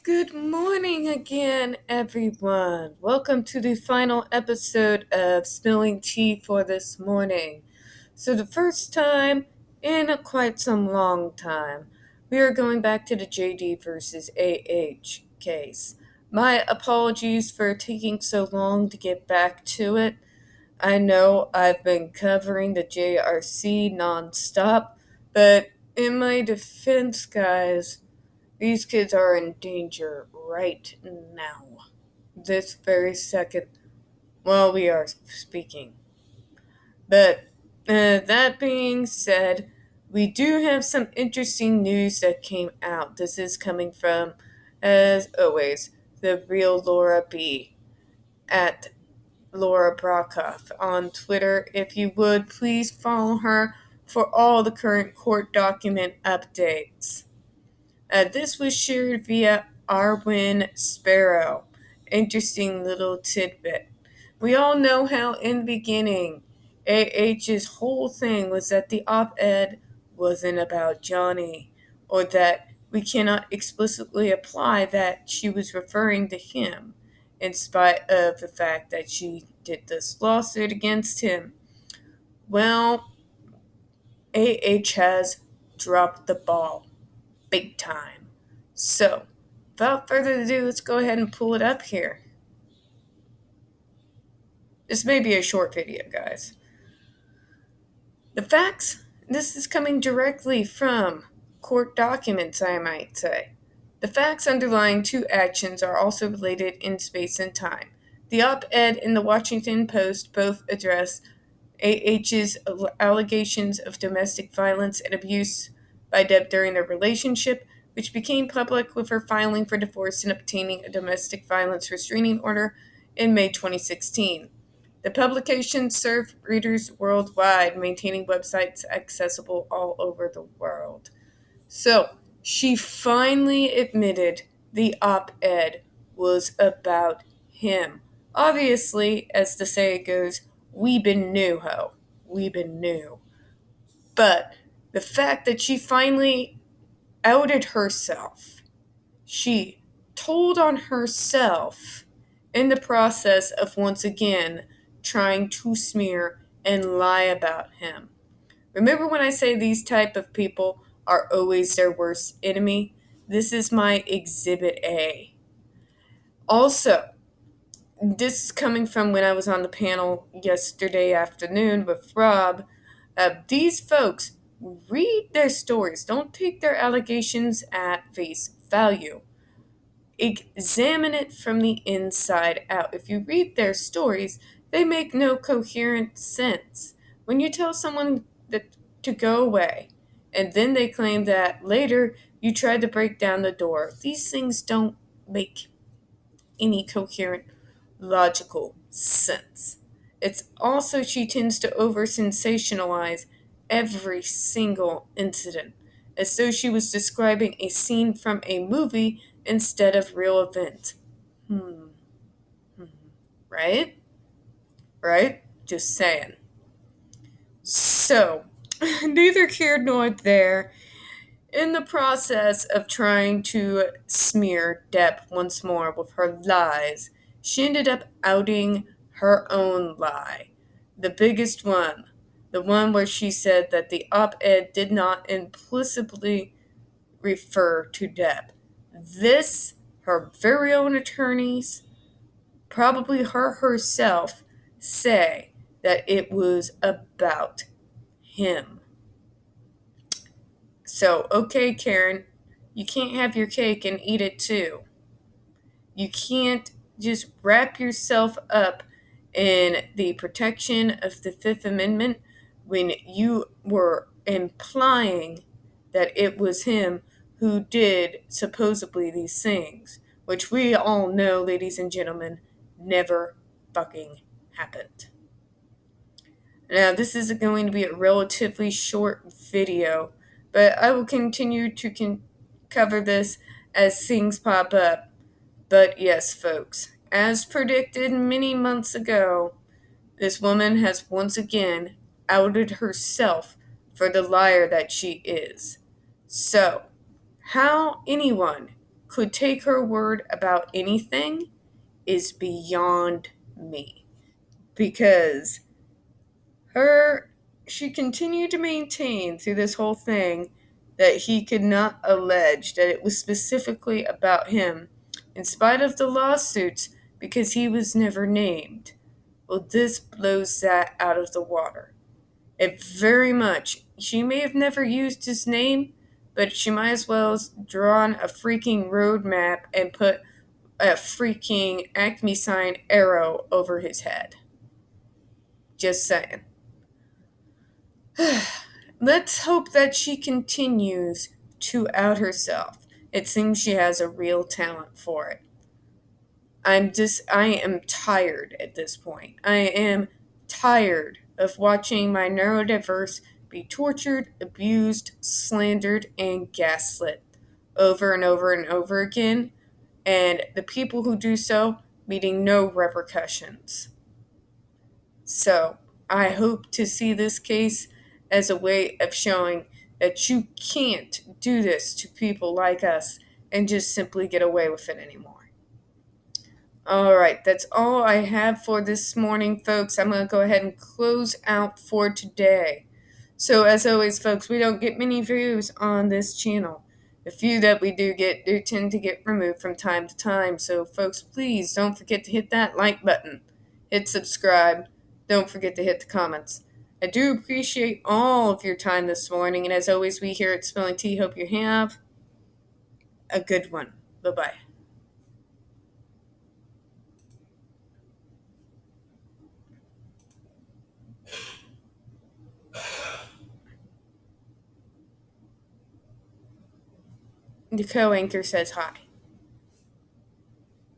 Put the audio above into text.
Good morning again, everyone. Welcome to the final episode of Spilling Tea for this morning. So, the first time in quite some long time, we are going back to the JD versus AH case. My apologies for taking so long to get back to it. I know I've been covering the JRC nonstop, but in my defense, guys, these kids are in danger right now. This very second while we are speaking. But that being said, we do have some interesting news that came out. This is coming from, as always, the real Laura B. at Laura Brockhoff on Twitter. If you would, please follow her for all the current court document updates. This was shared via Arwin Sparrow. Interesting little tidbit. We all know how in the beginning, AH's whole thing was that the op-ed wasn't about Johnny, or that we cannot explicitly apply that she was referring to him, in spite of the fact that she did this lawsuit against him. Well, AH has dropped the ball big time. So, without further ado, let's go ahead and pull it up here. This may be a short video, guys. The facts, this is coming directly from court documents, I might say. The facts underlying two actions are also related in space and time. The op-ed in the Washington Post both address AH's allegations of domestic violence and abuse by Depp during their relationship, which became public with her filing for divorce and obtaining a domestic violence restraining order in May 2016. The publication served readers worldwide, maintaining websites accessible all over the world. So, she finally admitted the op-ed was about him. Obviously, as the saying goes, we been new, ho. We been new. But the fact that she finally outed herself, she told on herself in the process of once again trying to smear and lie about him. Remember when I say these type of people are always their worst enemy? This is my Exhibit A. Also, this is coming from when I was on the panel yesterday afternoon with Rob. These folks read their stories. Don't take their allegations at face value. Examine it from the inside out. If you read their stories, they make no coherent sense. When you tell someone that to go away, and then they claim that later you tried to break down the door, these things don't make any coherent, logical sense. It's also she tends to over-sensationalize every single incident, as though she was describing a scene from a movie instead of real events. Right? Right? Just saying. So, neither here nor there. In the process of trying to smear Depp once more with her lies, she ended up outing her own lie. The biggest one. The one where she said that the op-ed did not implicitly refer to Depp. This, her very own attorneys, probably her herself, say that it was about him. So, okay, Karen, you can't have your cake and eat it too. You can't just wrap yourself up in the protection of the Fifth Amendment when you were implying that it was him who did supposedly these things, which we all know, ladies and gentlemen, never fucking happened. Now, this is going to be a relatively short video, but I will continue to cover this as things pop up. But yes, folks, as predicted many months ago, this woman has once again outed herself for the liar that she is. So, how anyone could take her word about anything is beyond me. Because she continued to maintain through this whole thing that he could not allege that it was specifically about him, in spite of the lawsuits, because he was never named. Well, this blows that out of the water. It very much. She may have never used his name, but she might as well have drawn a freaking road map and put a freaking Acme sign arrow over his head. Just saying. Let's hope that she continues to out herself. It seems she has a real talent for it. I am tired at this point. I am tired of watching my neurodiverse be tortured, abused, slandered, and gaslit over and over and over again, and the people who do so meeting no repercussions. So, I hope to see this case as a way of showing that you can't do this to people like us and just simply get away with it anymore. Alright, that's all I have for this morning, folks. I'm going to go ahead and close out for today. So, as always, folks, we don't get many views on this channel. The few that we do tend to get removed from time to time. So, folks, please don't forget to hit that like button. Hit subscribe. Don't forget to hit the comments. I do appreciate all of your time this morning. And as always, we here at Spilling Tea hope you have a good one. Bye-bye. The co-anchor says hi.